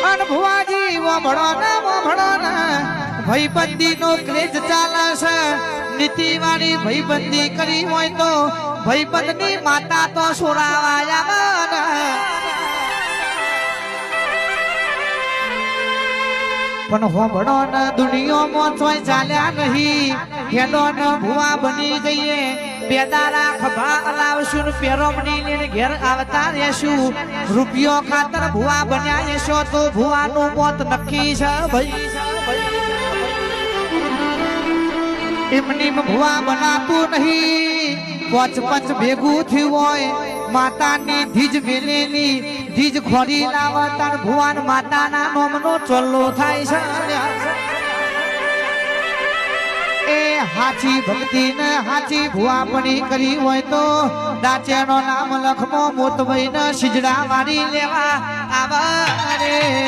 અન ભુવાજી મોભળો ને ભાઈબંધી નો ક્રેઝ ચાલે છે નીતિવાળી ભાઈબંધી કરી હોય તો ભાઈબંધની માતા તો સોરાવાયા પણ હોભળો ને દુનિયામાં ચોય ચાલ્યા નહીં હેડો ને ભુવા બની જઈએ બેદારા ખભા લાવશું ને પેરોમણી લઈને ઘેર આવતા રહેશું રૂપિયો ખાતર ભુવા બન્યા રહેશો તો ભુવાનું મોત નક્કી છે ભાઈ એમની ભુવા બનાતું નહીં પોચ પંચ ભેગું થયું હોય માતાની ધીજ મેલેલી ધીજ ખોરી લાવતા ભુવાન માતાના નોમનો ચોલ્લો થાય છે એ હાચી ભક્તિ ને હાચી ભુવાપણી કરી હોય તો દાચેનો નામ લખમો મોતભાઈ ને સિજડા મારી લેવા આવે